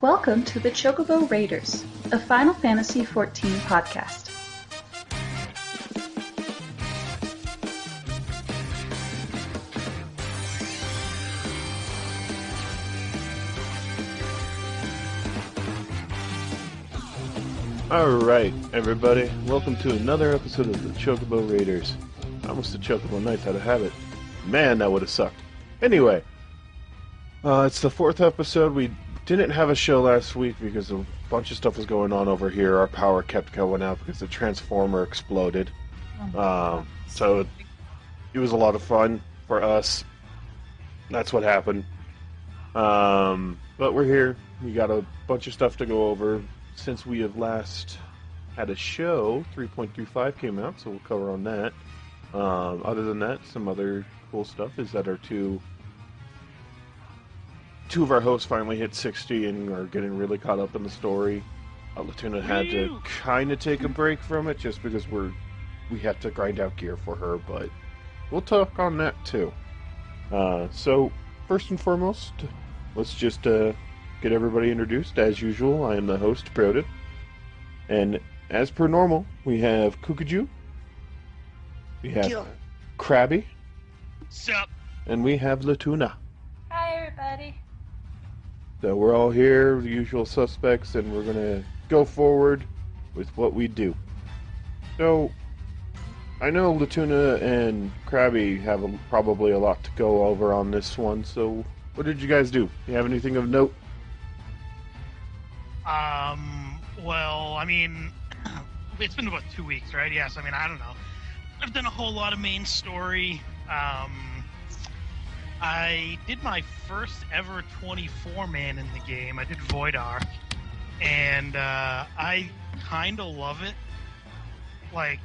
Welcome to the Chocobo Raiders, a Final Fantasy XIV podcast. Alright, everybody, welcome to another episode of the Chocobo Raiders. I almost said Chocobo Knights out of habit. Man, that would have sucked. Anyway, it's the fourth episode. We didn't have a show last week because a bunch of stuff was going on over here. Our power kept going out because the transformer exploded. So it was a lot of fun for us. That's what happened. But we're here. We got a bunch of stuff to go over. Since we have last had a show, 3.35 came out, so we'll cover on that. Other than that, some other cool stuff is that our two of our hosts finally hit 60 and are getting really caught up in the story. Lituna had to kind of take a break from it just because we have to grind out gear for her, but we'll talk on that too. So, first and foremost, let's just get everybody introduced. As usual, I am the host, Brodin. And as per normal, we have Kukajoo. We have Crabby. Sup? And we have Lituna. Hi, everybody. So we're all here, the usual suspects, and we're going to go forward with what we do. So, I know Lituna and Crabby have probably a lot to go over on this one, so what did you guys do? You have anything of note? Well, I mean, it's been about 2 weeks, right? Yes, I mean, I don't know. I've done a whole lot of main story. I did my first ever 24-man in the game. I did Void Arc, and I kind of love it. Like,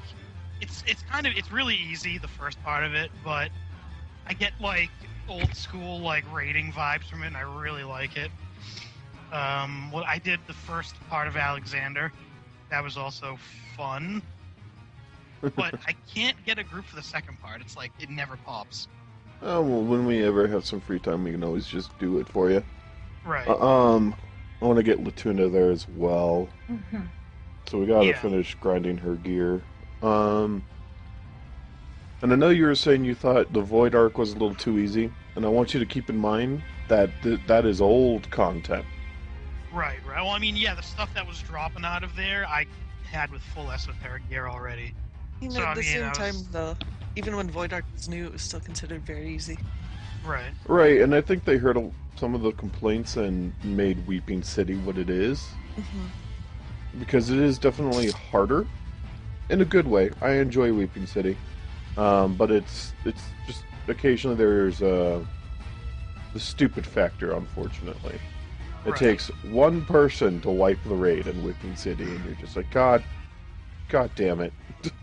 it's really easy, the first part of it, but I get, like, old school, like, raiding vibes from it, and I really like it. Well, I did the first part of Alexander. That was also fun. But I can't get a group for the second part. It's like, it never pops. Oh, well, when we ever have some free time, we can always just do it for you. Right. I want to get Lituna there as well. Mm-hmm. So we gotta finish grinding her gear. And I know you were saying you thought the Void Arc was a little too easy, and I want you to keep in mind that that is old content. Right. Well, I mean, yeah, the stuff that was dropping out of there, I had with full esoteric gear already. You know, at the same time, though, even when Void Arc was new, it was still considered very easy. Right. Right, and I think they heard some of the complaints and made Weeping City what it is. Mm-hmm. Because it is definitely harder, in a good way. I enjoy Weeping City, but it's just occasionally there's the stupid factor, unfortunately. It takes one person to wipe the raid in Weeping City, and you're just like, God damn it.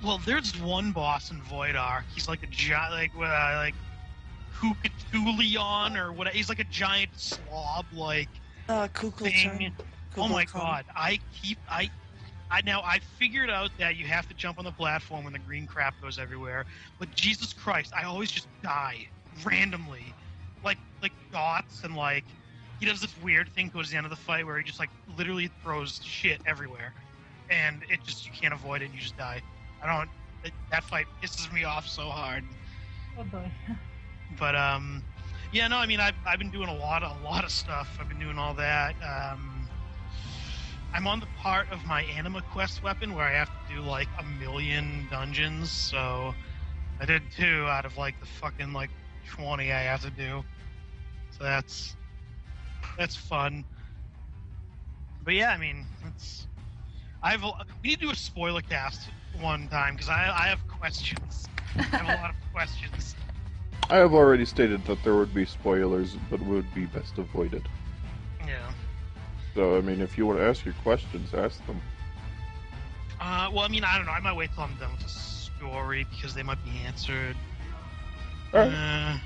Well, there's one boss in Void Arc. He's like a giant, like Kukajoo or what? He's like a giant slob, like thing. Oh my God! I figured out that you have to jump on the platform when the green crap goes everywhere. But Jesus Christ, I always just die randomly, like dots, and like he does this weird thing towards the end of the fight where he just like literally throws shit everywhere, and you can't avoid it. And you just die. That fight pisses me off so hard. Oh boy. But yeah, no, I mean, I've been doing a lot of stuff. I've been doing all that. I'm on the part of my Anima Quest weapon where I have to do like 1,000,000 dungeons. So I did 2 out of like the fucking like 20 I have to do. So that's fun. But yeah, I mean, we need to do a spoiler cast one time because I have questions. I have a lot of questions. I have already stated that there would be spoilers, but would be best avoided. Yeah. So, I mean, if you want to ask your questions, ask them. Well, I mean, I don't know. I might wait till I'm done with the story because they might be answered. Right.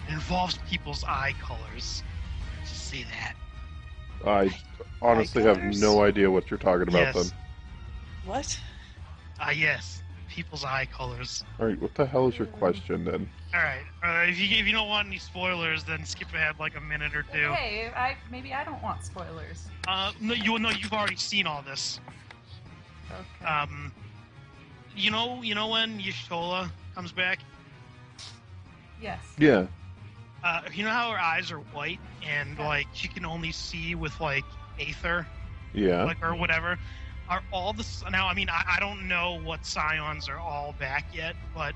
It involves people's eye colors. Just say that. I honestly have no idea what you're talking about then. What? Yes. people's eye colors. All right, what the hell is your question then? All right. If you don't want any spoilers, then skip ahead like a minute or two. Hey, maybe I don't want spoilers. No, you've already seen all this. Okay. You know when Y'shtola comes back? Yes. Yeah. You know how her eyes are white and like she can only see with like aether, Yeah. like or whatever. Are all the now? I mean, I don't know what scions are all back yet, but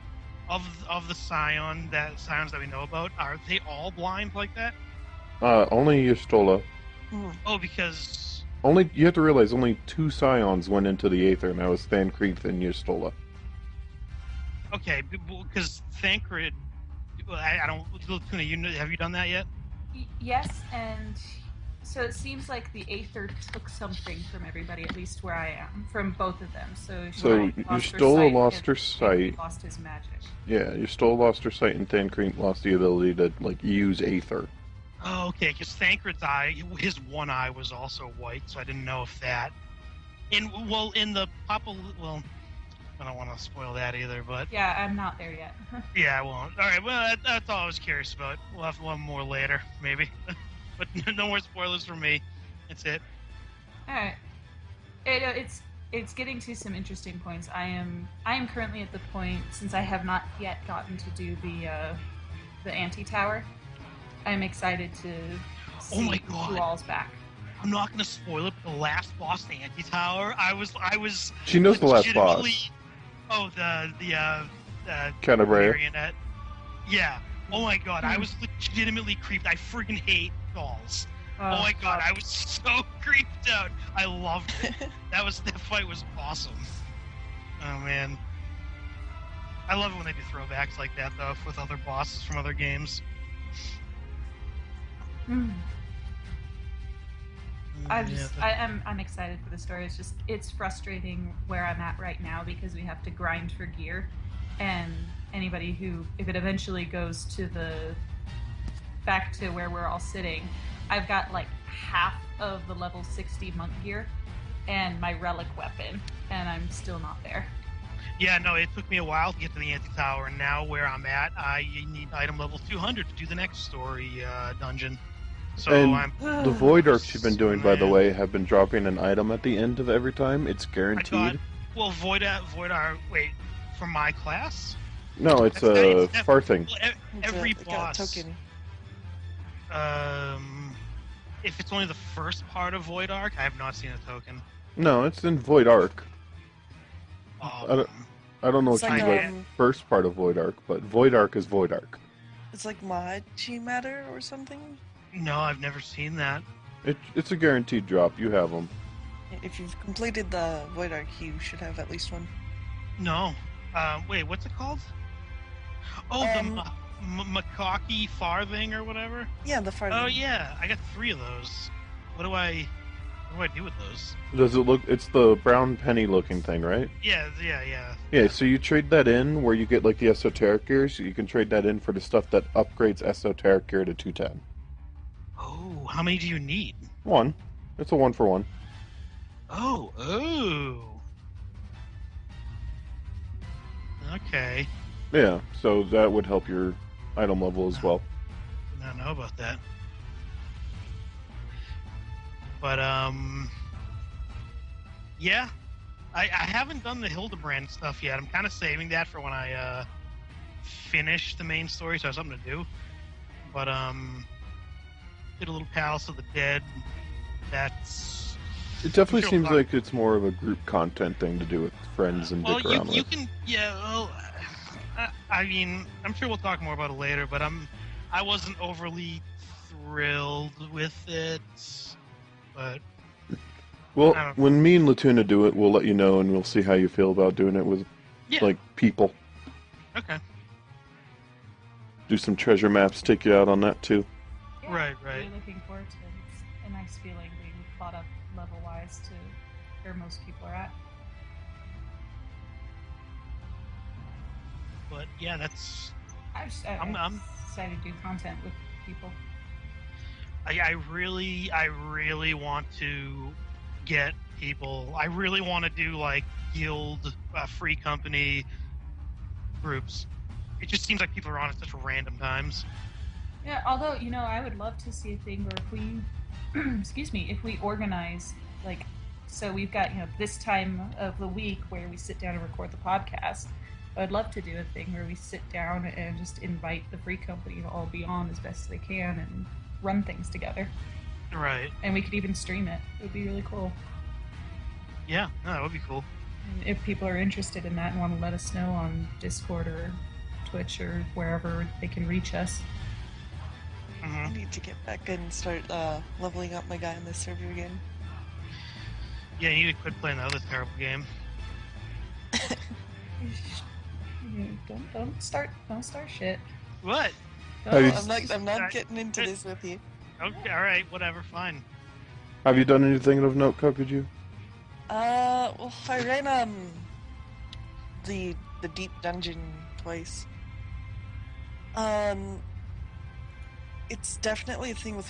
of the scions that we know about, are they all blind like that? Only Y'shtola. Oh, because You have to realize only 2 scions went into the Aether, and that was Thancred and Y'shtola. okay, because Thancred, I don't. Lituna, have you done that yet? Yes, and so it seems like the Aether took something from everybody, at least where I am, from both of them. So Y'shtola lost her sight. Lost his magic. Yeah, Y'shtola lost her sight, and Thancred lost the ability to use Aether. Oh, okay, because Thancred's eye, his one eye was also white, so I didn't know if that. In the well, I don't want to spoil that either, but Yeah, I'm not there yet. yeah, I won't. All right, well, that's all I was curious about. We'll have one more later, maybe, but no more spoilers for me. That's it. All right. It's getting to some interesting points. I am currently at the point, since I have not yet gotten to do the anti-tower. I'm excited to see Oh my God. who all's back. I'm not going to spoil it, but the last boss, the anti-tower, I was. She knows the last boss. legitimately- Oh, the Canterbury. marionette. Yeah. Oh my God, I was legitimately creeped. I freaking hate dolls. Oh my God, I was so creeped out. I loved it. That fight was awesome. Oh man. I love it when they do throwbacks like that though, with other bosses from other games. I'm excited for the story. It's frustrating where I'm at right now because we have to grind for gear, and anybody who, if it eventually goes to back to where we're all sitting, I've got like half of the level 60 monk gear and my relic weapon, and I'm still not there. Yeah, no, it took me a while to get to the anti-tower, and now where I'm at, I need item level 200 to do the next story dungeon. So And the Void Arcs you've been doing, by the way, have been dropping an item at the end of every time. It's guaranteed. Void Arc, wait, for my class? No, it's a far thing. Well, every got a boss. token. If it's only the first part of Void Arc, I have not seen a token. No, it's in Void Arc. I don't know It's if like, you like first part of Void Arc, but Void Arc is Void Arc. It's like Machi Matter or something? No, I've never seen that. It's a guaranteed drop. You have them. If you've completed the Void Arc, you should have at least one. No. Wait, what's it called? Oh, the Macaque Farthing or whatever? Yeah, the farthing. Oh, yeah. I got 3 of those. What do I do with those? Does it look? It's the brown penny looking thing, right? Yeah. Yeah. So you trade that in where you get like the esoteric gear. So you can trade that in for the stuff that upgrades esoteric gear to 210. Oh, how many do you need? 1. It's a 1-for-1. Oh. Okay. Yeah. So that would help your item level as well. I don't know about that. But, yeah. I haven't done the Hildebrand stuff yet. I'm kind of saving that for when I, finish the main story, so I have something to do. But, did a little Palace of the Dead. That's... It definitely seems like it's more of a group content thing to do with friends and dick around you with. can, yeah, well, I mean, I'm sure we'll talk more about it later, but I wasn't overly thrilled with it, but... Well, when me and Lituna do it, we'll let you know, and we'll see how you feel about doing it with, like, people. Okay. Do some treasure maps, take you out on that, too. Yeah, Right. Really looking forward to it. It's a nice feeling being caught up level-wise to where most people are at. But, yeah, that's... I'm excited to do content with people. I really want to get people. I really want to do like guild, free company groups. It just seems like people are on at such random times. Yeah, although, I would love to see a thing where if we, excuse me, if we organize, like, so we've got, this time of the week where we sit down and record the podcast. I'd love to do a thing where we sit down and just invite the free company to all be on as best they can and run things together. Right. And we could even stream it. It would be really cool. Yeah, no, that would be cool. And if people are interested in that and want to let us know on Discord or Twitch or wherever they can reach us. I need to get back and start leveling up my guy on this server again. Yeah, you need to quit playing the other terrible game. Don't start shit. What? I'm not getting into this with you. Okay, alright, whatever, fine. Have you done anything of note, Kukajoo? Well, I ran the deep dungeon twice. It's definitely a thing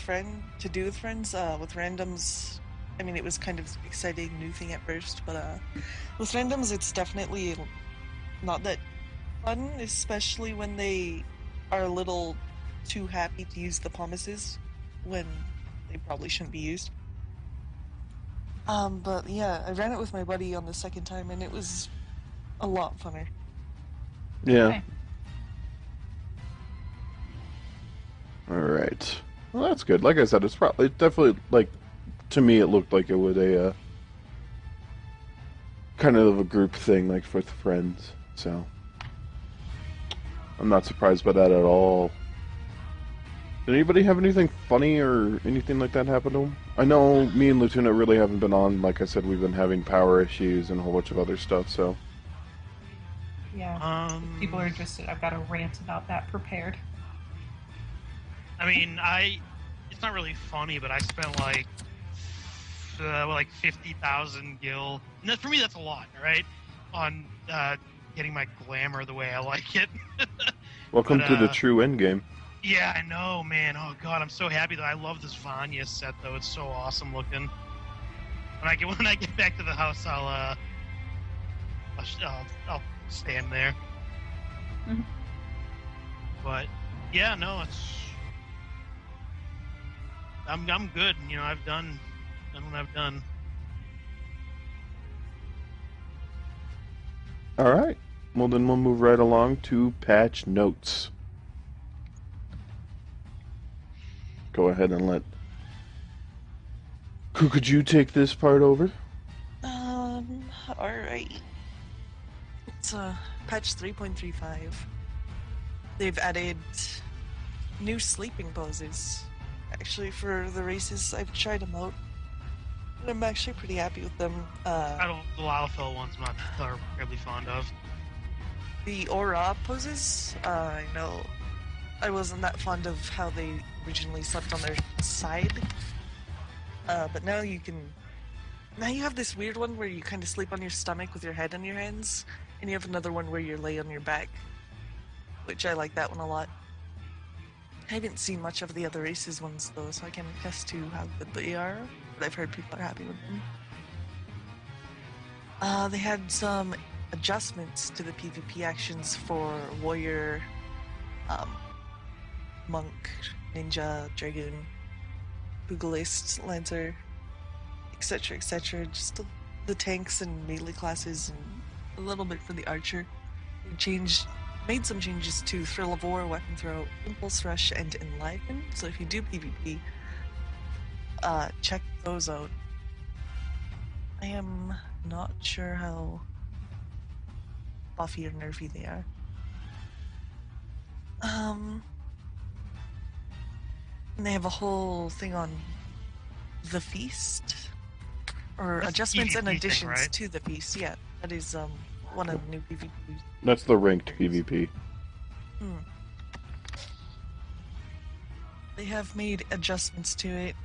to do with friends. With randoms, I mean, it was kind of exciting new thing at first, but with randoms, it's definitely not that fun, especially when they are a little too happy to use the promises when they probably shouldn't be used. But yeah, I ran it with my buddy on the second time, and it was a lot funner. Yeah. Okay. Alright. Well, that's good. Like I said, it's definitely, like, to me it looked like it was a, kind of a group thing, like, with friends, so. I'm not surprised by that at all. Did anybody have anything funny or anything like that happen to them? I know me and Lituna really haven't been on. Like I said, we've been having power issues and a whole bunch of other stuff, so. Yeah. If people are interested, I've got a rant about that prepared. I mean, it's not really funny, but I spent like 50,000 gil. And for me, that's a lot, right? On getting my glamour the way I like it. Welcome to the true endgame. Yeah, I know, man. Oh god, I'm so happy that I love this Vanya set, though. It's so awesome looking. When I get back to the house, I'll stand there. Mm-hmm. But yeah, no, I'm good. I've done what I've done. All right. Well, then we'll move right along to patch notes. Go ahead and let Kukajoo take this part over. Alright. It's patch 3.35. They've added new sleeping poses. Actually, for the races, I've tried them out. And I'm actually pretty happy with them. The Lalafell ones I'm not terribly fond of. The Aura poses, I know I wasn't that fond of how they originally slept on their side. But now you have this weird one where you kind of sleep on your stomach with your head in your hands, and you have another one where you lay on your back, which I like that one a lot. I haven't seen much of the other races ones though, so I can't attest to how good they are, but I've heard people are happy with them. They had some adjustments to the PvP actions for Warrior, Monk, Ninja, Dragoon, Pugilist, Lancer, etc, etc. Just the tanks and melee classes and a little bit for the Archer. They made some changes to Thrill of War, Weapon Throw, Impulse Rush, and Enliven. So if you do PvP, check those out. I am not sure how buffy or nerfy they are. And they have a whole thing on the Feast, or That's adjustments and PvP additions thing, right? to the Feast. Yeah, that is one of the new PvP. That's the ranked PvP. They have made adjustments to it,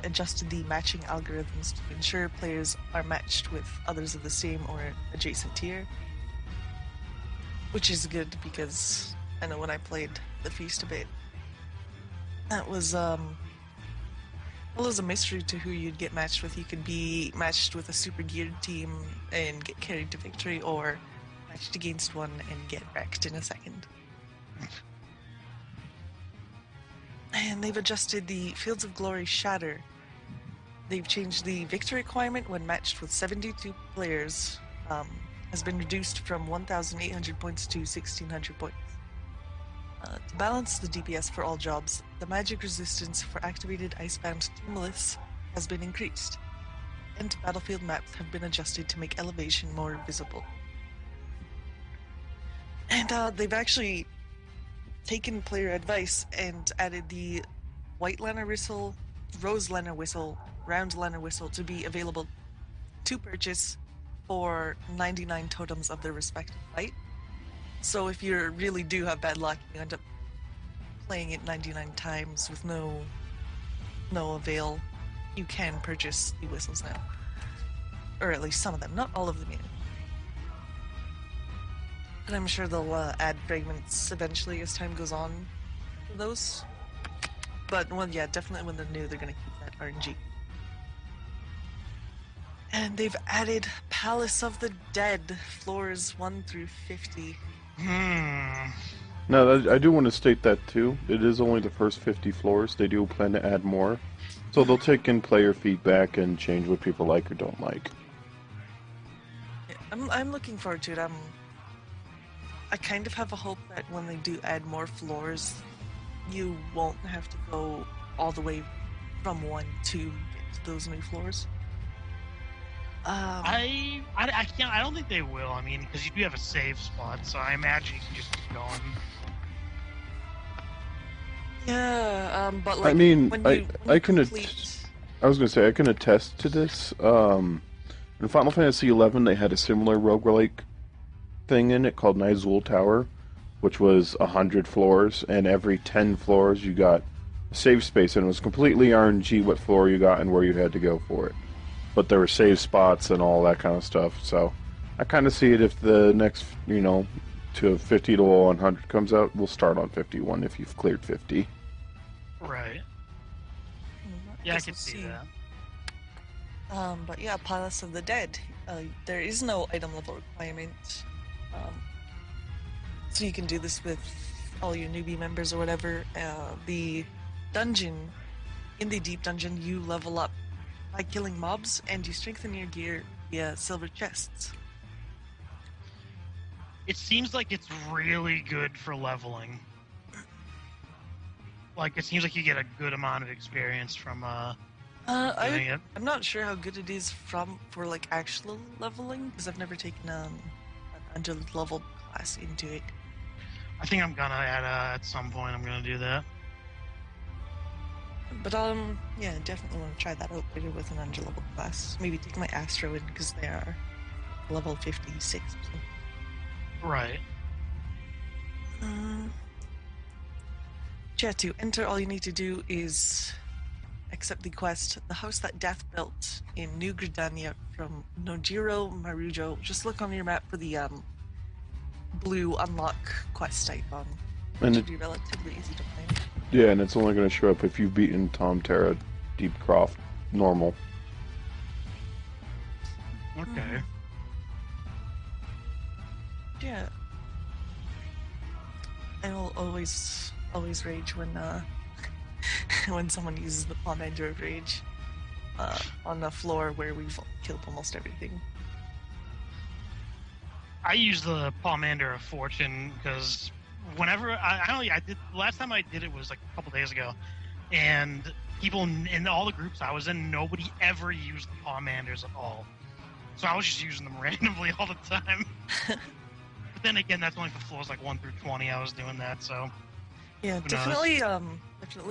adjusted the matching algorithms to ensure players are matched with others of the same or adjacent tier, which is good because I know when I played the Feast a bit, that was Well, there's a mystery to who you'd get matched with. You could be matched with a super geared team and get carried to victory, or matched against one and get wrecked in a second. And they've adjusted the Fields of Glory Shatter. They've changed the victory requirement when matched with 72 players. Has been reduced from 1,800 points to 1,600 points. To balance the DPS for all jobs, the magic resistance for activated Icebound Tumulus has been increased, and battlefield maps have been adjusted to make elevation more visible. And they've actually taken player advice and added the White Lanner Whistle, Rose Lanner Whistle, Round Lanner Whistle to be available to purchase for 99 totems of their respective fight. So if you really do have bad luck, you end up playing it 99 times with no avail, you can purchase the whistles now. Or at least some of them, not all of them yet. And I'm sure they'll add fragments eventually as time goes on for those. But, well, yeah, definitely when they're new, they're going to keep that RNG. And they've added Palace of the Dead, floors 1 through 50. Now, I do want to state that too. It is only the first 50 floors. They do plan to add more. So they'll take in player feedback and change what people like or don't like. Yeah, I'm looking forward to it. I kind of have a hope that when they do add more floors, you won't have to go all the way from 1 to get to those new floors. I don't think they will. I mean, because you do have a save spot, so I imagine you can just keep going. Yeah, but like, I mean, when I you can. complete... I was gonna say I can attest to this. In Final Fantasy XI, they had a similar roguelike thing in it called Nizul Tower, which was 100 floors, and every 10 floors you got a save space, and it was completely RNG what floor you got and where you had to go for it. But there were save spots and all that kind of stuff, so I kind of see it if the next, to 50 to 100 comes out, we'll start on 51 if you've cleared 50. Right. Yeah, I can see that. But yeah, Palace of the Dead. There is no item level requirement. So you can do this with all your newbie members or whatever. The dungeon, in the deep dungeon, you level up by killing mobs, and you strengthen your gear via silver chests. It seems like it's really good for leveling. Like, it seems like you get a good amount of experience from doing it. I'm not sure how good it is for like actual leveling, because I've never taken an under-level class into it. I think I'm gonna at some point. I'm gonna do that. But yeah, definitely want to try that out later with an under-level class. Maybe take my Astro in, because they are level 56. So. Right. Yeah, to enter, all you need to do is accept the quest, The House That Death Built in New Gridania from Nojiro Marujo. Just look on your map for the blue unlock quest icon. It should be relatively easy to find. Yeah, and it's only going to show up if you've beaten Tom Terra, Deepcroft, normal. Okay. Yeah. I will always rage when when someone uses the Pomander of Rage on the floor where we've killed almost everything. I use the Pomander of Fortune because whenever I did, the last time I did it was like a couple days ago, and people in all the groups I was in, nobody ever used the Pomanders at all. So I was just using them randomly all the time. But then again, that's only for floors like 1 through 20. I was doing that, so. Yeah, definitely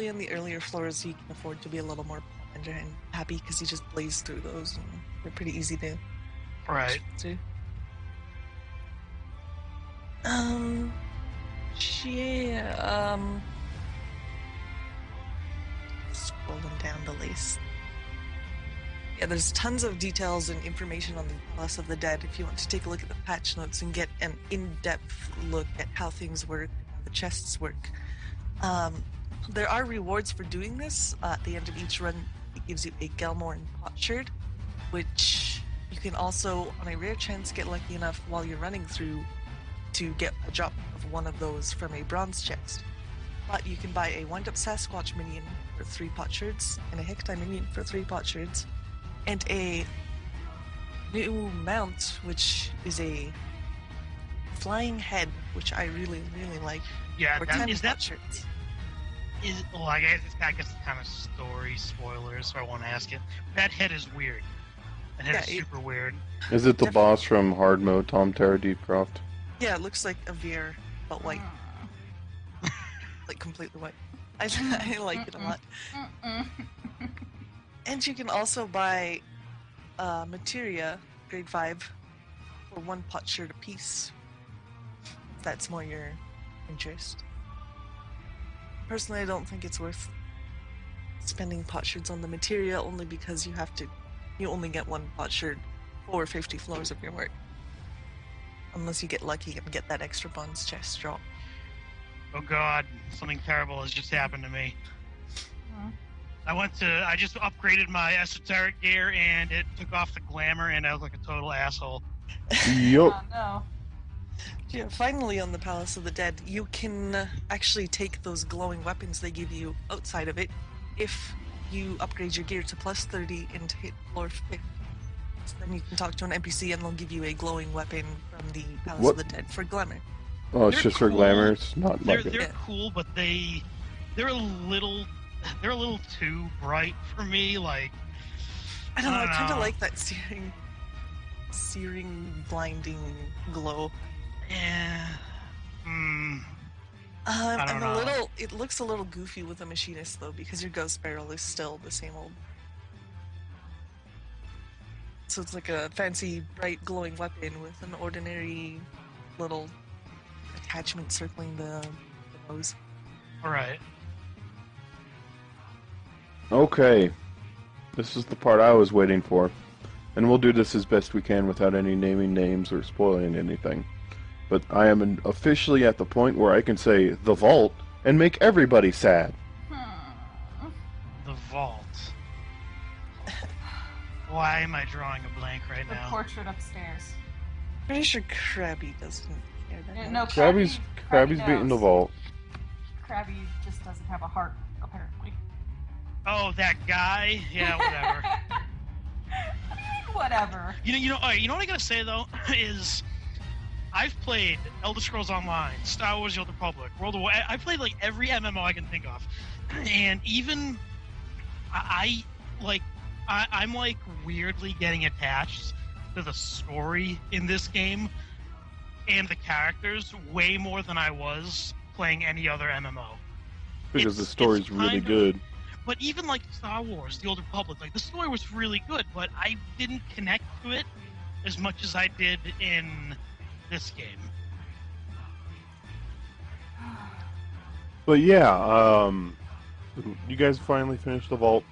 in the earlier floors you can afford to be a little more Pomander and happy, because you just blaze through those and they're pretty easy to Right. do. Scrolling down the list. Yeah, there's tons of details and information on the Palace of the Dead if you want to take a look at the patch notes and get an in-depth look at how things work, how the chests work. There are rewards for doing this. At the end of each run, it gives you a Gelmorn potsherd, which you can also, on a rare chance, get lucky enough while you're running through to get a drop of one of those from a bronze chest. But you can buy a wind-up Sasquatch minion for 3 potsherds, and a Hektai minion for 3 potsherds, and a new mount, which is a flying head, which I really, really like. Yeah, for that, 10 is that potsherds. well, I guess it's kind of story spoilers, so I won't ask it. That head is weird. That head is super weird. Is it the Definitely. boss from Hard Mode, Tom Terra Deepcroft? Yeah, it looks like a veer, but white. Like completely white. I like it a lot. And you can also buy materia, grade 5, for 1 potsherd apiece. If that's more your interest. Personally, I don't think it's worth spending potsherds on the materia, only because you only get 1 potsherd for 50 floors of your work. Unless you get lucky and get that extra bronze chest drop. Oh god, something terrible has just happened to me. I just upgraded my esoteric gear and it took off the glamour and I look like a total asshole. Yup. Oh no. Yeah, finally on the Palace of the Dead, you can actually take those glowing weapons they give you outside of it if you upgrade your gear to plus 30 and hit floor 5. So then you can talk to an NPC and they'll give you a glowing weapon from the Palace What? of the Dead for glamour. Oh, it's They're just for cool. glamour. It's not like They're it. cool, but they're a little too bright for me. Like I don't know, I kind of know. like that searing, blinding glow. Yeah. I'm don't a know. little. It looks a little goofy with a machinist though, because your ghost barrel is still the same old. So it's like a fancy, bright, glowing weapon with an ordinary little attachment circling the nose. All right. Okay. This is the part I was waiting for. And we'll do this as best we can without any naming names or spoiling anything. But I am officially at the point where I can say the vault and make everybody sad. The vault. Why am I drawing a blank right The now? portrait upstairs. Pretty sure Crabby doesn't care that No, much. Crabby's beating the knows. vault. Crabby just doesn't have a heart, apparently. Oh, that guy? Yeah, whatever. Whatever. You know what I gotta say though is I've played Elder Scrolls Online, Star Wars: The Old Republic, World of War. I played like every MMO I can think of, and even I'm like weirdly getting attached to the story in this game and the characters way more than I was playing any other MMO. Because the It's story's really kind of- good. But even like Star Wars, The Old Republic, like the story was really good, but I didn't connect to it as much as I did in this game. But yeah, you guys finally finished the vault.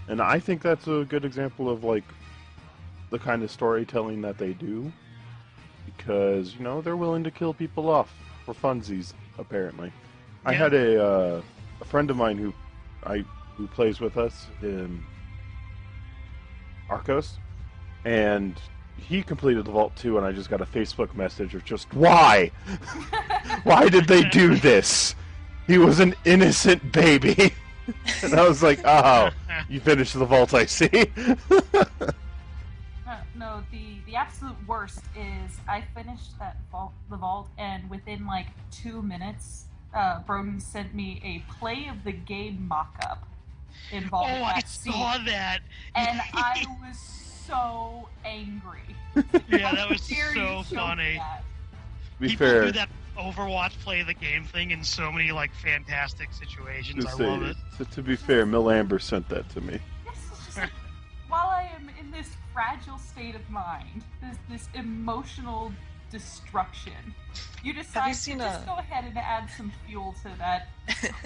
And I think that's a good example of like the kind of storytelling that they do. Because, they're willing to kill people off for funsies, apparently. I Yeah. had a friend of mine who plays with us in Arcos, and he completed the vault too, and I just got a Facebook message of just, why? Why did they do this? He was an innocent baby. And I was like, oh, you finished the vault, I see. No, the absolute worst is I finished the vault, and within like 2 minutes, Brodin sent me a play of the game mock-up involving Oh, I that scene, saw that. and I was so angry. Yeah, that was How dare you so show me funny. that? Be People fair. do that Overwatch play the game thing in so many like fantastic situations. I love it. To be fair, Mill Amber sent that to me. Yes, it's just like, while I am in this fragile state of mind, this emotional destruction, you decide seen to just go ahead and add some fuel to that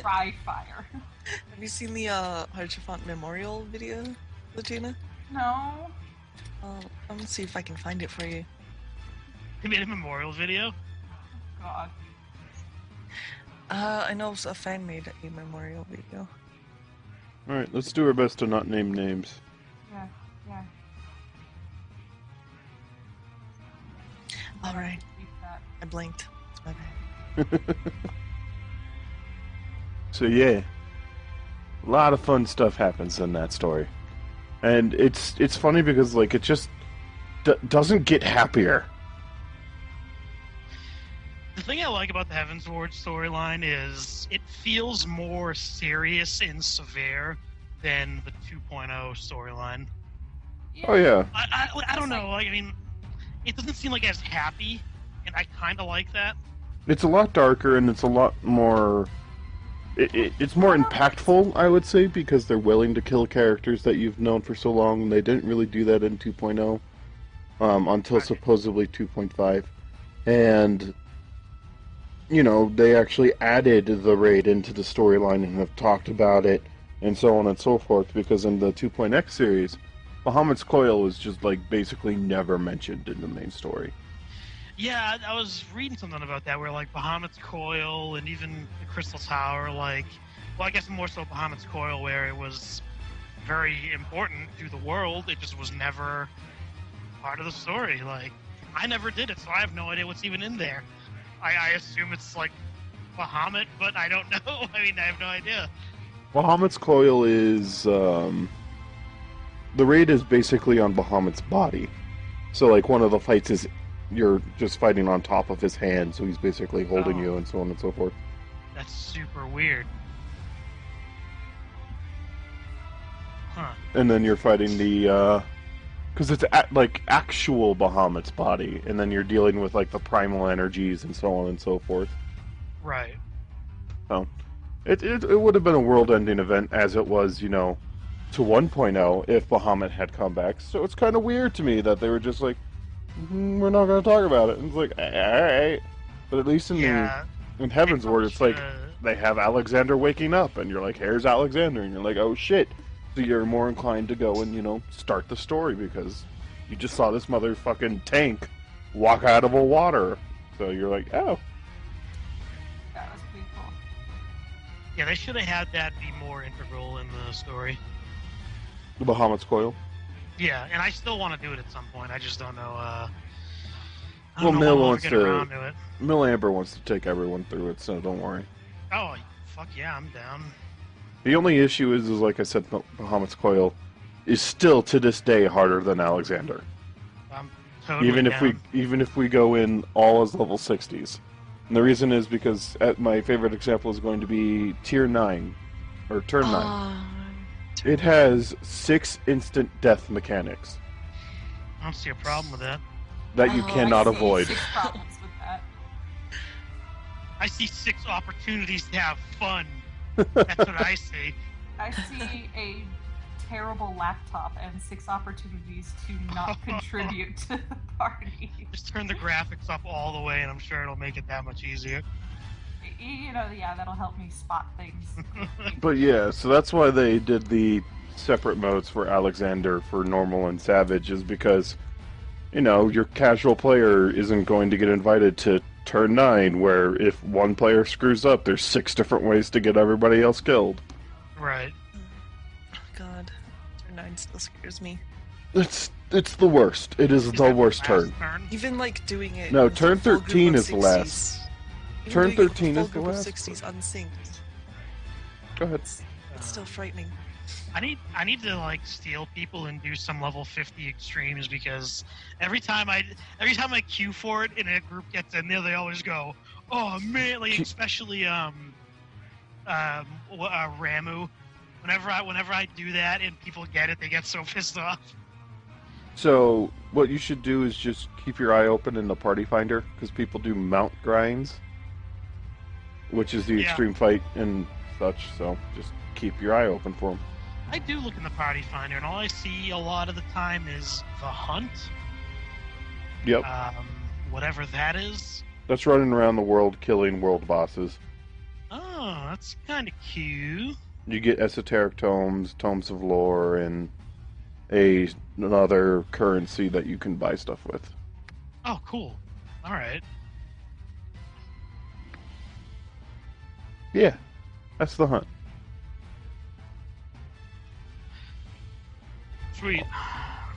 cry fire. Have you seen the Harchafont Memorial video, Lituna? No. Let me see if I can find it for you. They made a memorial video. God. I know a fan made a memorial video. Alright, let's do our best to not name names. Yeah, yeah. All right. Keep that. I blinked. It's my bad. So yeah, a lot of fun stuff happens in that story, and it's funny because like it just doesn't get happier. The thing I like about the Heavensward storyline is it feels more serious and severe than the 2.0 storyline. Oh yeah, I don't know. Like, I mean, it doesn't seem like as happy, and I kind of like that. it's a lot darker and it's a lot more. It's more impactful, I would say, because they're willing to kill characters that you've known for so long, and they didn't really do that in 2.0 until supposedly 2.5. And, you know, they actually added the raid into the storyline and have talked about it, and so on and so forth, because in the 2.x series, Bahamut's Coil was just, like, basically never mentioned in the main story. Yeah, I was reading something about that, where like Bahamut's Coil and even the Crystal Tower, like, well, I guess more so Bahamut's Coil, where it was very important to the world. It just was never part of the story. Like, I never did it, so I have no idea what's even in there. I assume it's like Bahamut, but I don't know. I mean, I have no idea. Bahamut's Coil is, the raid is basically on Bahamut's body. So, like, one of the fights is you're just fighting on top of his hand, so he's basically holding you, and so on and so forth. That's super weird. Huh. And then you're fighting the, because it's like actual Bahamut's body, and then you're dealing with like the primal energies and so on and so forth. Right. So, it would have been a world-ending event as it was, you know, to 1.0 if Bahamut had come back. So it's kind of weird to me that they were just like, we're not going to talk about it. And it's like, alright. But at least in Heavensward, it's like, they have Alexander waking up, and you're like, here's Alexander, and you're like, oh shit. So you're more inclined to go and, you know, start the story, because you just saw this motherfucking tank walk out of a water. So you're like, oh. That was pretty cool. Yeah, they should have had that be more integral in the story. The Bahamut's Coil. Yeah, and I still want to do it at some point. I just don't know. Well, Mill when wants we'll get around to it. Mill Amber wants to take everyone through it, so don't worry. Oh, fuck yeah, I'm down. The only issue is like I said, Bahamut's Coil is still to this day harder than Alexander. I'm totally even if we go in all as level 60s. And the reason is because my favorite example is going to be Tier 9 or Turn 9. It has 6 instant death mechanics I don't see a problem with that. that you cannot avoid. 6 problems with that. I see 6 opportunities to have fun. That's what I see. I see a terrible laptop and 6 opportunities to not contribute to the party. Just turn the graphics up all the way, and I'm sure it'll make it that much easier. You know, yeah, that'll help me spot things. But yeah, so that's why they did the separate modes for Alexander for normal and savage, is because, you know, your casual player isn't going to get invited to Turn 9, where if one player screws up, there's 6 different ways to get everybody else killed. Right. Oh, God. Turn 9 still scares me. It's the worst. It is the that worst last turn. Even, like, doing it... No, with a turn full group 13 of is the 60s. last. Even Turn doing it with a 13 full is the group of last. 60s unsynced. Go ahead. It's still frightening. I need to like steal people and do some level 50 extremes, because every time I queue for it and a group gets in there, they always go, "Oh man!" Like especially Ramu. Whenever I do that and people get it, they get so pissed off. So, what you should do is just keep your eye open in the party finder, because people do mount grinds, which is the extreme fight and such, so just keep your eye open for them. I do look in the party finder, and all I see a lot of the time is the hunt. Yep. Whatever that is. That's running around the world killing world bosses. Oh, that's kind of cute. You get esoteric tomes, tomes of lore, and another currency that you can buy stuff with. Oh, cool. All right. Yeah, that's the hunt. Sweet.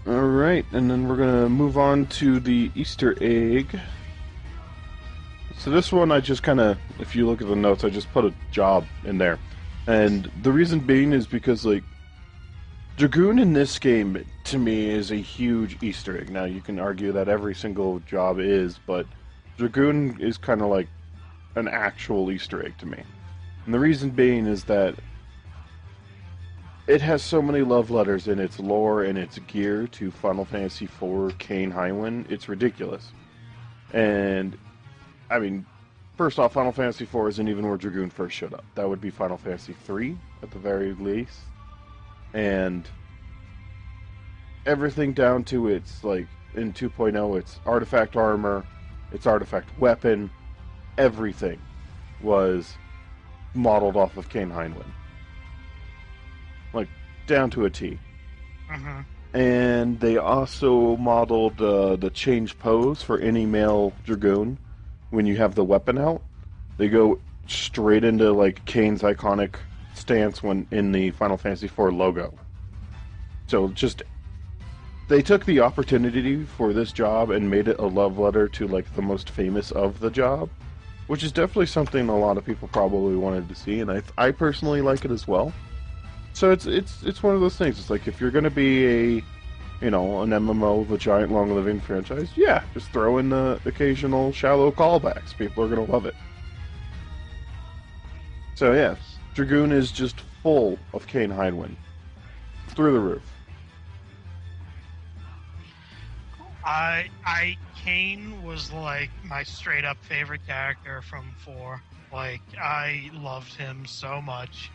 All right, and then we're gonna move on to the Easter egg. So this one, I just kind of, if you look at the notes, I just put a job in there, and the reason being is because like Dragoon in this game to me is a huge Easter egg. Now you can argue that every single job is, but Dragoon is kind of like an actual Easter egg to me, and the reason being is that it has so many love letters in its lore and its gear to Final Fantasy IV Kane Highwind. It's ridiculous. And, I mean, first off, Final Fantasy IV isn't even where Dragoon first showed up. That would be Final Fantasy III, at the very least. And everything down to its, like, in 2.0, its artifact armor, its artifact weapon, everything was modeled off of Kane Highwind. Like, down to a T. Mm-hmm. And they also modeled the change pose for any male Dragoon when you have the weapon out. They go straight into, like, Kane's iconic stance when in the Final Fantasy IV logo. So, just... They took the opportunity for this job and made it a love letter to, like, the most famous of the job, which is definitely something a lot of people probably wanted to see, and I personally like it as well. So it's one of those things. It's like if you're going to be an MMO with a giant long-living franchise, yeah, just throw in the occasional shallow callbacks. People are going to love it. So yeah, Dragoon is just full of Kane Highwind. Through the roof. Kane was like my straight up favorite character from 4. Like, I loved him so much.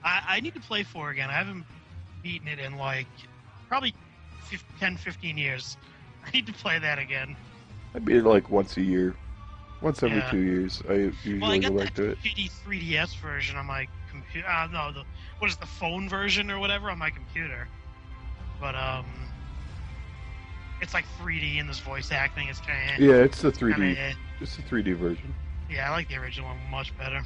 I need to play 4 again. I haven't beaten it in like probably 10, 15 years. I need to play that again. I beat it like once a year. Once every 2 years. I usually I got go back to it. shitty 3DS version on my computer. What is the phone version or whatever on my computer? But it's like 3D and this voice acting is kind of... Yeah, it's the 3D. It's the 3D version. Yeah, I like the original one much better.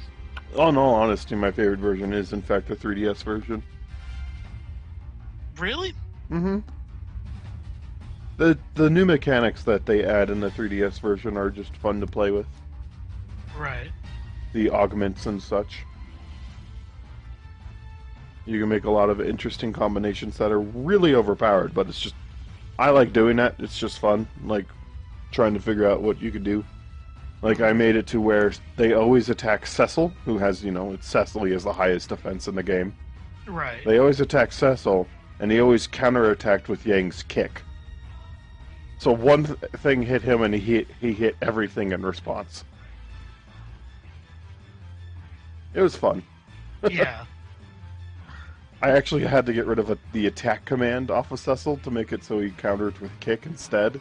In all honesty, my favorite version is, in fact, the 3DS version. Really? Mm-hmm. The new mechanics that they add in the 3DS version are just fun to play with. Right. The augments and such. You can make a lot of interesting combinations that are really overpowered, but it's just... I like doing that. It's just fun. Like, trying to figure out what you could do. Like, I made it to where they always attack Cecil, who has, Cecily is the highest defense in the game. Right. They always attack Cecil, and he always counterattacked with Yang's kick. So one thing hit him, and he hit everything in response. It was fun. Yeah. I actually had to get rid of the attack command off of Cecil to make it so he countered with kick instead.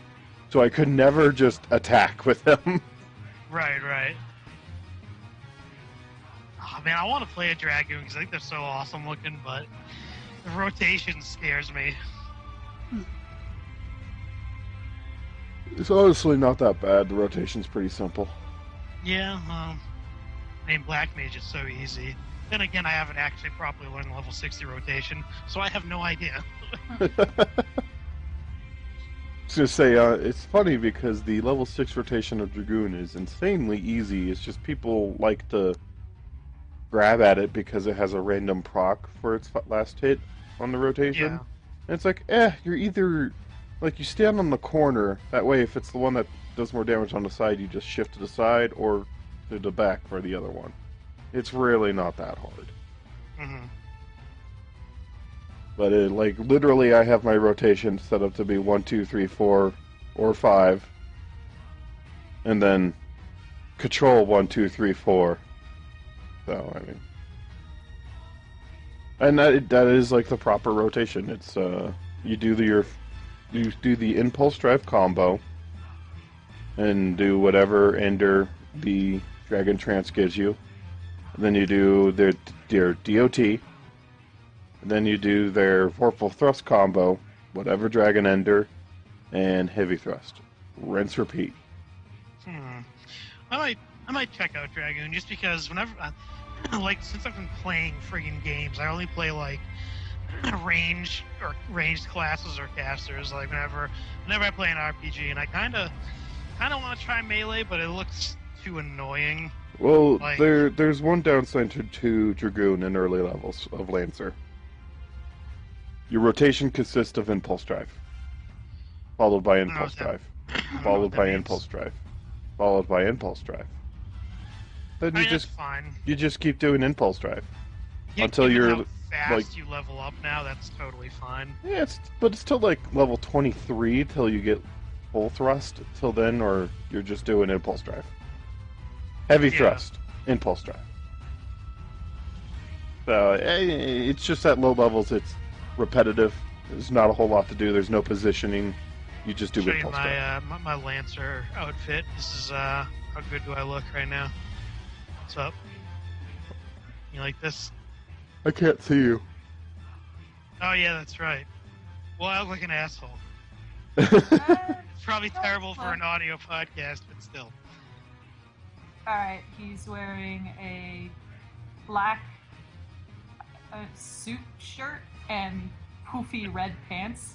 So I could never just attack with him. Right. Oh man, I want to play a Dragoon because I think they're so awesome looking, but the rotation scares me. It's honestly not that bad. The rotation's pretty simple. Yeah, Black Mage is so easy. Then again, I haven't actually properly learned the level 60 rotation, so I have no idea. I was going to say, it's funny because the level 6 rotation of Dragoon is insanely easy. It's just people like to grab at it because it has a random proc for its last hit on the rotation. Yeah. And it's like, you're either... Like, you stand on the corner, that way if it's the one that does more damage on the side, you just shift to the side or to the back for the other one. It's really not that hard. Mm-hmm. But literally I have my rotation set up to be 1, 2, 3, 4, or 5. And then control 1, 2, 3, 4. So, I mean... And that is like the proper rotation. It's, you do the impulse drive combo, and do whatever ender the Dragon Trance gives you. And then you do their DOT. And then you do their Vorpal Thrust combo, whatever Dragon Ender, and Heavy Thrust. Rinse, repeat. I might check out Dragoon just because whenever, since I've been playing friggin' games, I only play ranged classes or casters. Like whenever I play an RPG, and I kind of want to try melee, but it looks too annoying. Well, Like- there's one downside to Dragoon in early levels of Lancer. Your rotation consists of Impulse Drive, followed by Impulse that- Drive, I don't know followed what that by means. Impulse Drive, followed by Impulse Drive. Then I you mean, just that's fine. you just keep doing Impulse Drive. Yeah, Until given you're, how fast like- you level up now, that's totally fine. Yeah, but it's still like level 23 till you get full thrust. Till then, or you're just doing Impulse Drive. Heavy Yeah. thrust, Impulse Drive. So it's just at low levels. It's repetitive. There's not a whole lot to do. There's no positioning. You just do Show you Impulse Drive. my Lancer outfit. This is how good do I look right now? What's up? You like this? I can't see you. Oh yeah, that's right. Well, I look like an asshole. It's probably terrible for an audio podcast, but still. Alright, he's wearing a black suit shirt and poofy red pants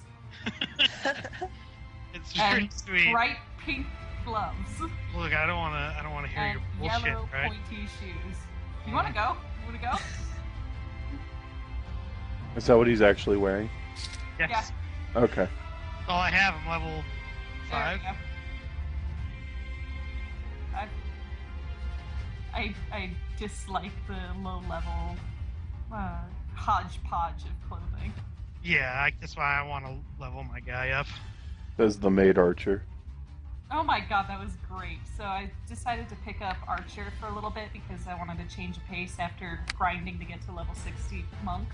It's very and sweet. bright pink gloves Look, I don't want to hear and your bullshit, yellow right? pointy shoes. You want to go? You want to go? Is that what he's actually wearing? Yes. Okay. All I have. I'm level There 5. we go. I dislike the low level hodgepodge of clothing. Yeah, that's why I want to level my guy up. Says the maid archer. Oh my god, that was great. So I decided to pick up Archer for a little bit because I wanted to change pace after grinding to get to level 60 Monk.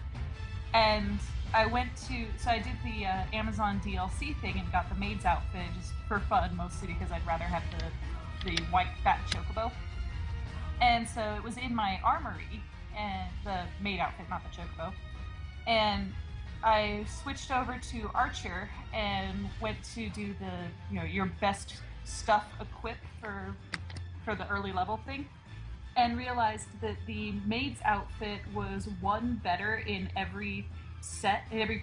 And I I did the Amazon DLC thing and got the maid's outfit just for fun, mostly because I'd rather have the white fat chocobo. And so it was in my armory, and the maid outfit, not the chocobo. And I switched over to Archer and went to do the, your best stuff equip for the early level thing, and realized that the maid's outfit was one better in every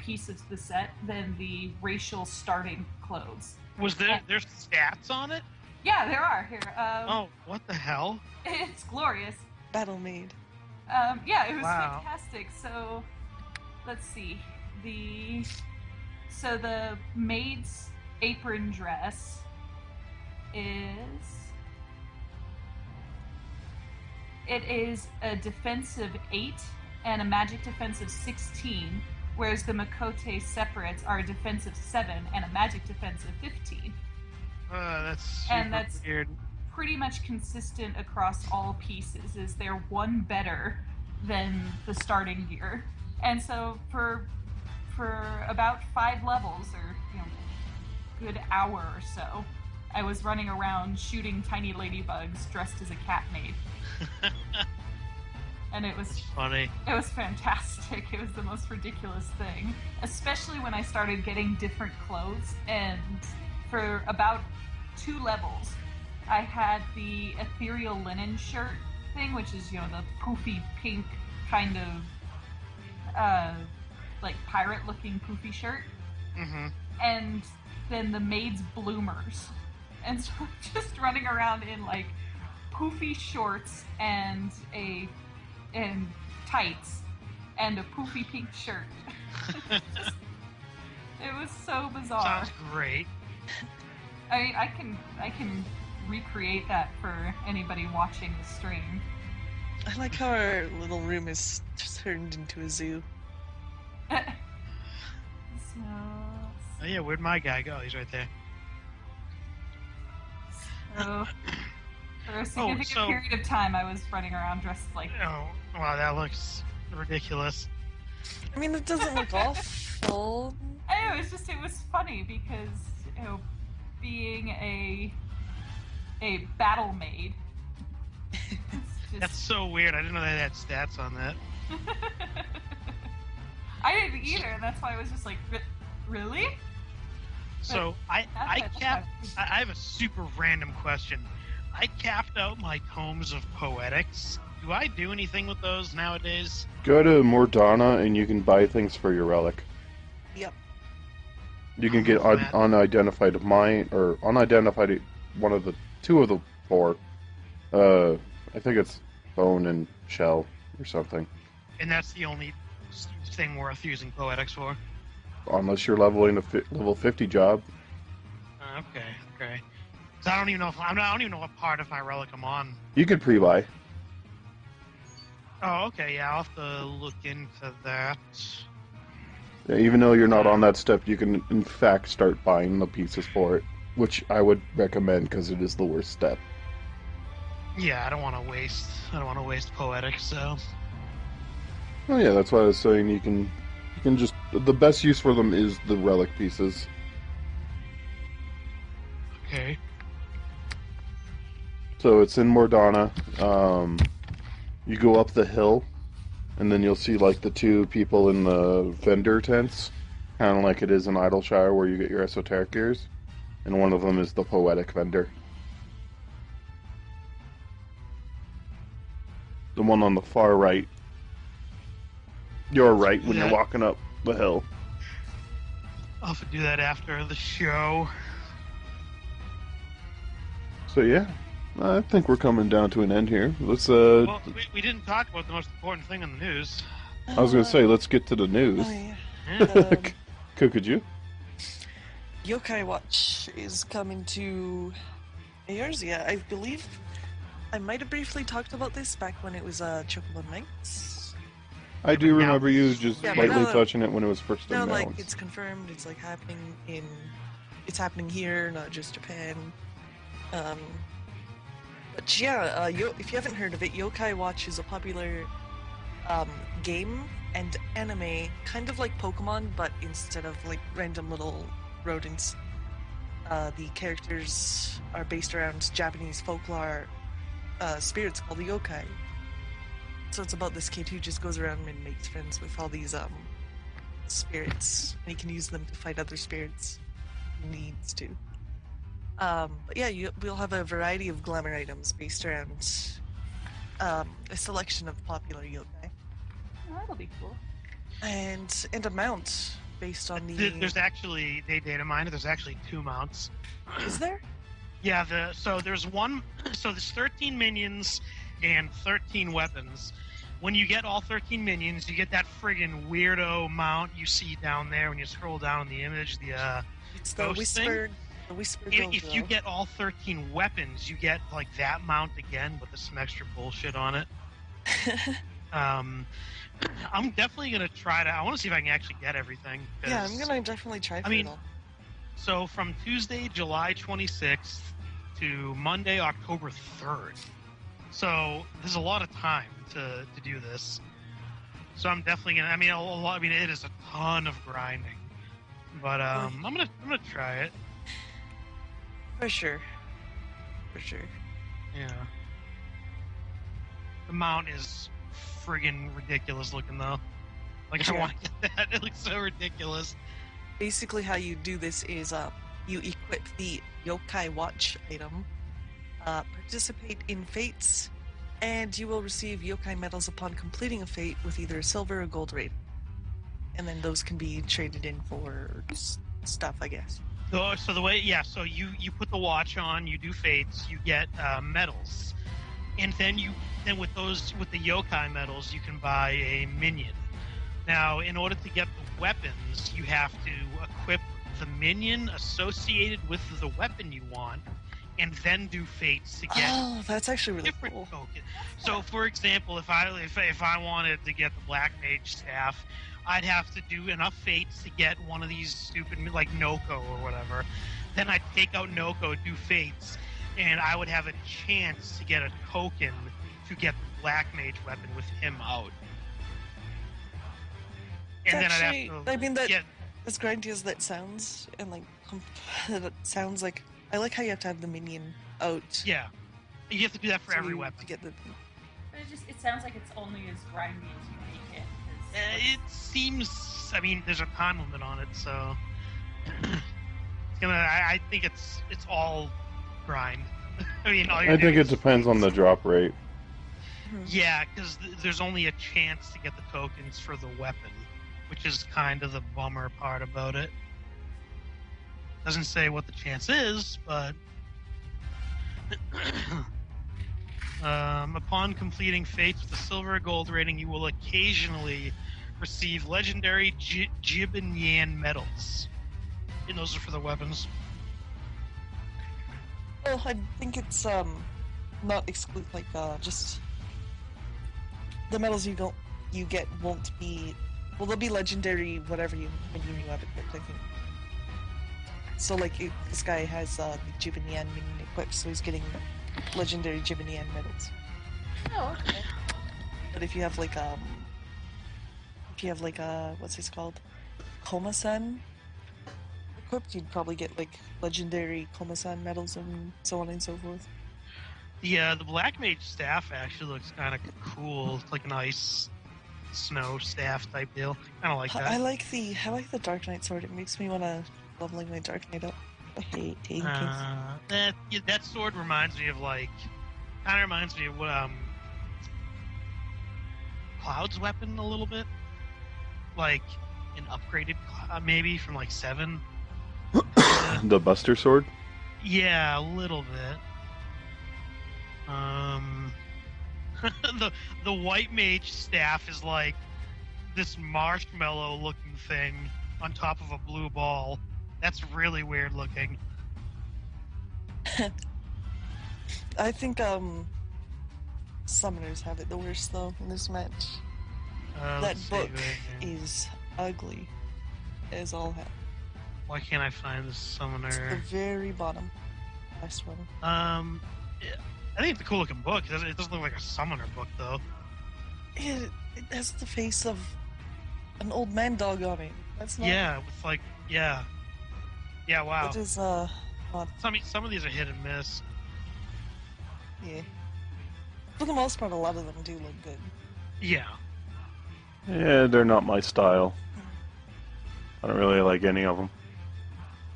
piece of the set than the racial starting clothes. Was there's stats on it? Yeah, there are here. Oh, what the hell? It's glorious. Battle Maid. Yeah, it was Wow. fantastic. So, let's see. The maid's apron dress is a defensive 8 and a magic defensive 16, whereas the Makote separates are a defensive 7 and a magic defensive 15. That's super And that's weird. pretty much consistent across all pieces. Is they're one better than the starting gear, and so for about 5 levels, or good hour or so, I was running around shooting tiny ladybugs dressed as a cat maid, and it was Funny. it was fantastic. It was the most ridiculous thing, especially when I started getting different clothes. And for about 2 levels, I had the ethereal linen shirt thing, which is, the poofy pink kind of, like pirate-looking poofy shirt. Mm-hmm. And then the maid's bloomers. And so just running around in, like, poofy shorts and tights and a poofy pink shirt. It was so bizarre. Sounds great. I mean, I can recreate that for anybody watching the stream. I like how our little room is turned into a zoo. So, Oh yeah, where'd my guy go? He's right there. for a significant so- period of time, I was running around dressed like. Oh, wow, that looks ridiculous. I mean, it doesn't look awful. It was funny because being a battle maid. It's That's just, so weird. I didn't know they had stats on that. I didn't either, and that's why I was just like, really? So I that's capped. okay. I have a super random question. I capped out my tomes of poetics Do I do anything with those nowadays? Go to Mordana and you can buy things for your relic. Yep. You can get unidentified mine or unidentified one of the two of the four. I think it's bone and shell or something. And that's the only thing worth using poetics for. Unless you're leveling a level 50 job. Okay. 'Cause I don't even know if I don't even know what part of my relic I'm on. You could pre-buy. Oh, okay. Yeah, I'll have to look into that. Yeah, even though you're not on that step, you can in fact start buying the pieces for it, which I would recommend because it is the worst step. Yeah, I don't want to waste poetics. So. Oh yeah, that's why I was saying you can just the best use for them is the relic pieces. Okay. So it's in Mordana. You go up the hill, and then you'll see like the two people in the vendor tents, kind of like it is in Idleshire where you get your esoteric gears, and one of them is the poetic vendor. The one on the far right. Your right when you're walking up the hill. I'll have to do that after the show. So yeah, I think we're coming down to an end here. Let's Well, we didn't talk about the most important thing in the news. I was gonna say let's get to the news. Oh, yeah. Yeah. Kukajoo? Yokai Watch is coming to ARs. Yeah, I believe I might have briefly talked about this back when it was Chocobo Knights. I do remember you just Yeah, but lightly now- touching it when it was first No, announced. like it's confirmed. It's like happening it's happening here, not just Japan. But yeah, if you haven't heard of it, Yokai Watch is a popular game and anime, kind of like Pokemon, but instead of like random little rodents, the characters are based around Japanese folklore spirits called the yokai. So it's about this kid who just goes around and makes friends with all these spirits, and he can use them to fight other spirits if he needs to. But yeah, we'll have a variety of glamour items based around a selection of popular yokai. Oh, that'll be cool. And a mount based on the... There's actually, they data mined, there's actually 2 mounts. Is there? Yeah, so there's 13 minions and 13 weapons. When you get all 13 minions, you get that friggin' weirdo mount you see down there when you scroll down in the image, It's the ghost whispered... The whispered If you get all 13 weapons, you get like that mount again, but there's some extra bullshit on it. I'm definitely gonna try to. I want to see if I can actually get everything. Yeah, I'm gonna definitely try for it all. So from Tuesday, July 26th to Monday, October 3rd. So there's a lot of time to do this. So I'm definitely gonna. It is a ton of grinding, but I'm gonna try it. For sure. Yeah. The mount is friggin' ridiculous looking though. Like I want to get that. It looks so ridiculous. Basically, how you do this is you equip the Yokai Watch item, participate in fates, and you will receive Yokai medals upon completing a fate with either a silver or gold rating. And then those can be traded in for stuff, I guess. So the way, so you put the watch on, you do fates, you get medals, and then with the yokai medals, you can buy a minion. Now, in order to get the weapons, you have to equip the minion associated with the weapon you want, and then do fates to get. Oh, that's actually really different cool. tokens. So, for example, if I wanted to get the Black Mage staff, I'd have to do enough fates to get one of these stupid, like Noko or whatever. Then I'd take out Noko, do fates, and I would have a chance to get a token to get the Black Mage weapon with him out. And then Actually, I'd have to. I mean, that get, as grindy as that sounds, and like that sounds like, I like how you have to have the minion out. yeah, you have to do that for every weapon. To get the... But it sounds like it's only as grindy as you make it. 'cause It seems. I mean, there's a time limit on it, so I think it's all grind. I mean, all you're I think doing it is- depends on the drop rate. Yeah, because there's only a chance to get the tokens for the weapon, which is kind of the bummer part about it. Doesn't say what the chance is, but upon completing Fates with a silver or gold rating, you will occasionally receive legendary Jib and Yan medals. And those are for the weapons. Well, I think it's not just the medals you get won't be. Well, they'll be legendary whatever you have equipped, I think. So like this guy has the Jib and Yan minion equipped, so he's getting legendary Jib and Yan medals. Oh, okay. But if you have what's this called, Koma-san equipped, you'd probably get like legendary Koma-san medals and so on and so forth. Yeah, the Black Mage staff actually looks kind of cool. It's like an ice snow staff type deal. Kind of like that. I like the Dark Knight sword. It makes me want to leveling my Dark Knight up. I hate taking that sword reminds me of what Cloud's weapon a little bit, like an upgraded maybe from like 7. The Buster Sword? Yeah, a little bit. The White Mage staff is like this marshmallow looking thing on top of a blue ball. That's really weird looking. I think summoners have it the worst though in this match. That book is ugly as all hell. Why can't I find the summoner? It's the very bottom. Last one. I think it's a cool looking book. It doesn't look like a summoner book though. It has the face of an old man dog on it. That's not. Yeah, with like yeah, wow. Which is odd. Some of these are hit and miss. Yeah. For the most part, a lot of them do look good. Yeah. Yeah, they're not my style. I don't really like any of them.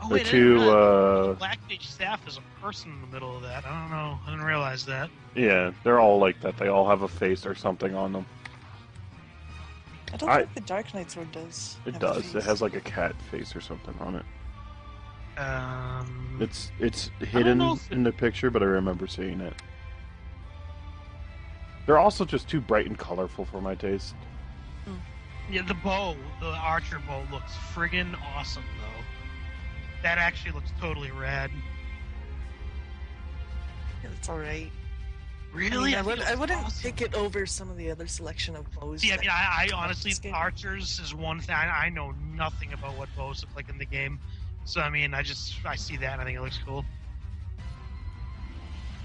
Oh, They're wait, too, the Black Mage staff is a person in the middle of that. I don't know. I didn't realize that. Yeah, they're all like that. They all have a face or something on them. I don't think the Dark Knight sword does. It does. It has like a cat face or something on it. It's hidden in the picture, but I remember seeing it. They're also just too bright and colorful for my taste. Yeah, the archer bow looks friggin' awesome, though. That actually looks totally rad. Yeah, it's alright. Really? I wouldn't awesome. Pick it over some of the other selection of bows. See, I honestly, archers is one thing. I know nothing about what bows look like in the game. So, I see that and I think it looks cool.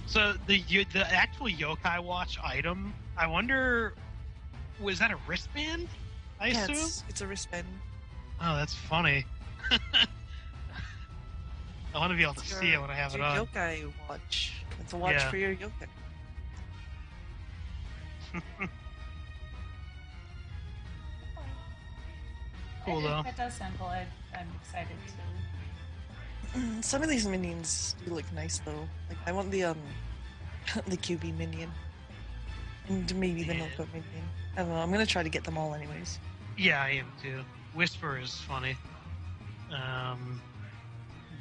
So, the actual Yokai Watch item, I wonder, was that a wristband? I assume? It's a wristband. Oh, that's funny. I want to be able to see it when I have it on. It's your Yokai watch. It's a watch for your Yokai. Cool, though. That does sound cool. I'm excited to... Some of these minions do look nice, though. Like, I want the the QB minion. And maybe the notebook minion. I don't know, I'm gonna try to get them all anyways. Yeah, I am too. Whisper is funny.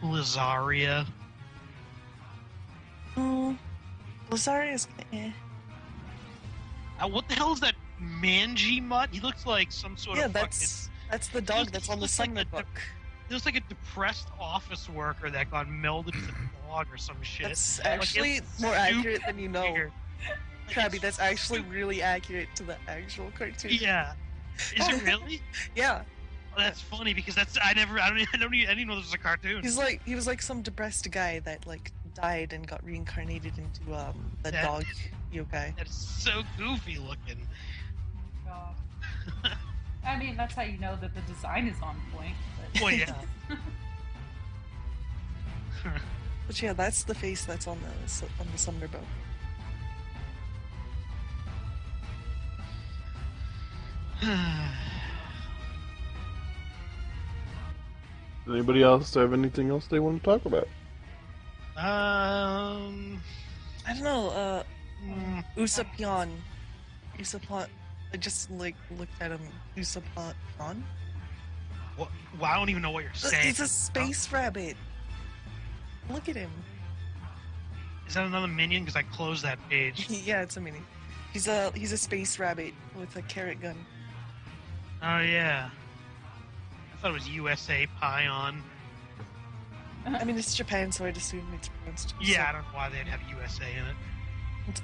Blizaria. Blizaria's what the hell is that mangy mutt? He looks like some sort of that's the dog that's on the summoner book. He looks like a depressed office worker that got melded with a dog or some shit. That's actually more accurate than you know. Crabby, that's actually really accurate to the actual cartoon. Yeah. Is it really? Yeah. Well, that's funny because I didn't know this was a cartoon. He was like some depressed guy that like died and got reincarnated into the dog yokai. That's so goofy looking. God. That's how you know that the design is on point. But... Well, yeah. But yeah, that's the face that's on the summoner bow. Anybody else have anything else they want to talk about? I don't know. Usopp Usapon. I just like looked at him. Usapon. What? Well, I don't even know what you're saying. He's a space rabbit. Look at him. Is that another minion? Because I closed that page. Yeah, it's a mini. He's a space rabbit with a carrot gun. Oh yeah. I thought it was USA Pion. I mean, it's Japan, so I'd assume it's pronounced. Yeah, I don't know why they'd have USA in it. It's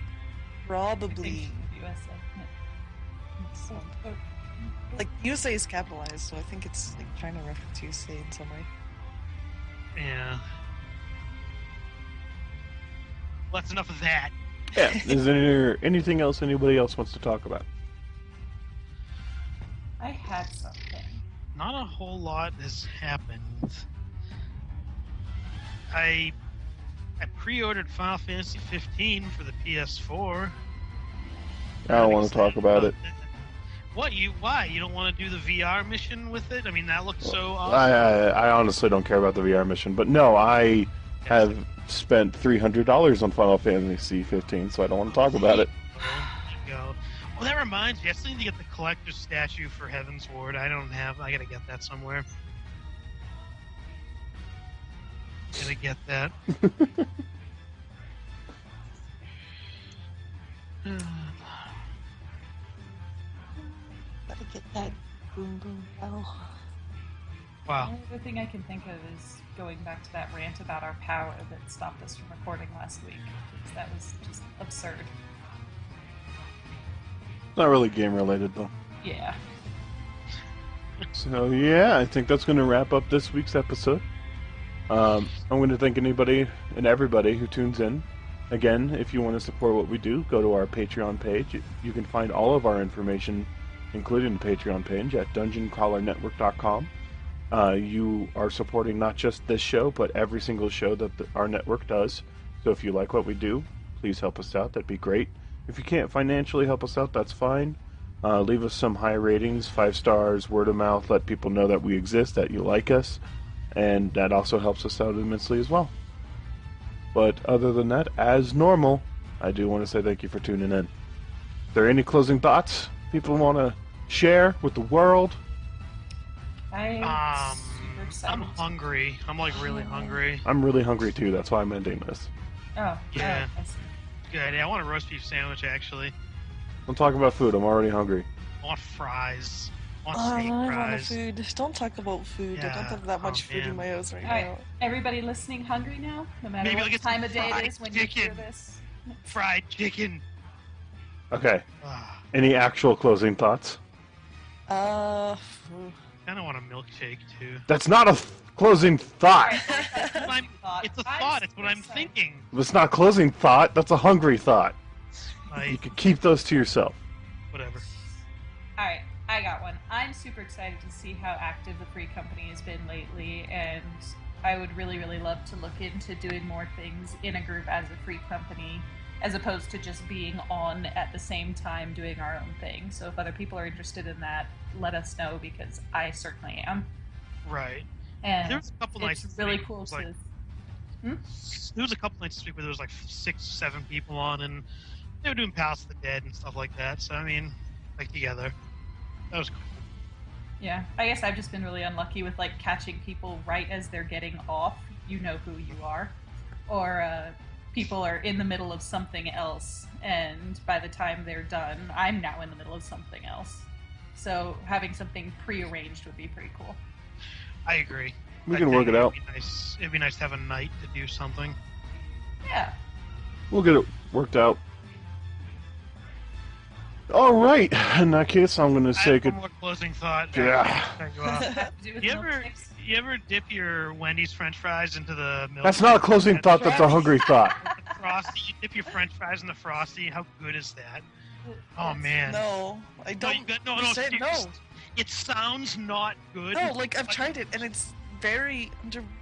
probably USA. like USA is capitalized, so I think it's like trying to reference USA in some way. Yeah. Well, that's enough of that. Yeah. Is there anything else anybody else wants to talk about? I had something. Not a whole lot has happened. I pre-ordered Final Fantasy XV for the PS4. I don't want to talk about it. What? Why? You don't want to do the VR mission with it? I mean, that looks so awesome. I honestly don't care about the VR mission, but no, I have spent $300 on Final Fantasy XV, so I don't want to talk about it. There you go. Well, that reminds me, I still need to get the collector's statue for Heavensward. I gotta get that somewhere. Gotta get that. Gotta get that boom boom bell. Wow. The only thing I can think of is going back to that rant about our power that stopped us from recording last week. Because that was just absurd. Not really game related though. Yeah. So yeah, I think that's going to wrap up this week's episode. I'm going to thank anybody and everybody who tunes in. Again, if you want to support what we do, go to our Patreon page. You can find all of our information, including the Patreon page, at dungeoncrawlernetwork.com. You are supporting not just this show, but every single show that our network does. So if you like what we do, please help us out. That'd be great. If you can't financially help us out, that's fine. Leave us some high ratings, 5 stars, word of mouth. Let people know that we exist, that you like us. And that also helps us out immensely as well. But other than that, as normal, I do want to say thank you for tuning in. Are there any closing thoughts people want to share with the world? I'm super excited. I'm hungry. I'm like really hungry. I'm really hungry too. That's why I'm ending this. Oh, Yeah. I see. Good. I want a roast beef sandwich, actually. Don't talk about food. I'm already hungry. I want fries. I want I steak want fries. food. Don't talk about food. I Yeah. don't have that much Oh, food in man. my house right Alright, now. everybody listening hungry now? No matter Maybe I'll what get some time of day it fried is when you hear chicken. this. Fried chicken. Okay. Ah, Any actual closing thoughts? I kind of want a milkshake, too. That's not a closing thought. It's a thought. It's what I'm thinking. It's not a closing thought. That's a hungry thought. You Like, can keep those to yourself. whatever. Alright, I got one. I'm super excited to see how active the Free Company has been lately, and I would really, really love to look into doing more things in a group as a Free Company, as opposed to just being on at the same time doing our own thing. So if other people are interested in that, let us know, because I certainly am. Right. And There was a couple nights it's this really week cool where it to... There was a couple nights this week where there was like 6, 7 people on, and they were doing Palace of the Dead and stuff like that. So, I mean, like, together. That was cool. Yeah, I guess I've just been really unlucky with like catching people right as they're getting off. You know who you are. Or people are in the middle of something else, and by the time they're done, I'm now in the middle of something else. So having something prearranged would be pretty cool. I agree. We I can think work it out. It'd be nice to have a night to do something. Yeah. We'll get it worked out. All right. In that case, I'm going to I say have good. one more closing thought. Yeah. Cut you off. Have to do with You ever, milkshakes. you ever dip your Wendy's French fries into the milk? That's not a closing thought. That's a hungry thought. The Frosty. You dip your French fries in the Frosty. How good is that? Oh man. No, I No, don't. you got, no, I no, said no. seriously. It sounds not good. No, like I've tried it and it's very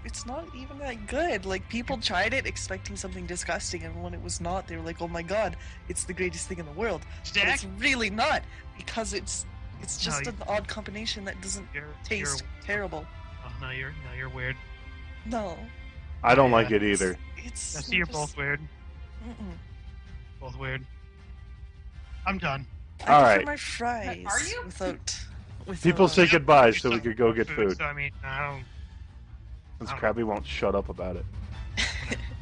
it's not even that good. Like people tried it expecting something disgusting, and when it was not, they were like, "Oh my god, it's the greatest thing in the world." But it's really not, because it's just an odd combination that doesn't taste terrible. Oh, no, you're weird. No, I don't Yeah. like it either. it's. I see you're just- both weird. Mm-mm. Both weird. I'm done. All I right. prefer my fries. Are you? Without People say Yep, goodbyes you're so we sucking could go for get food. So I mean, I don't. Since Crabby won't shut up about it.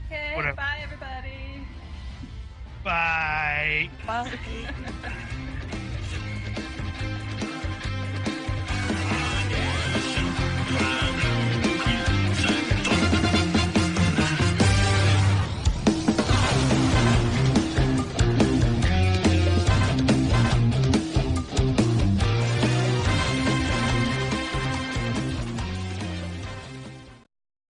Okay, Whatever. bye everybody. Bye. Bye.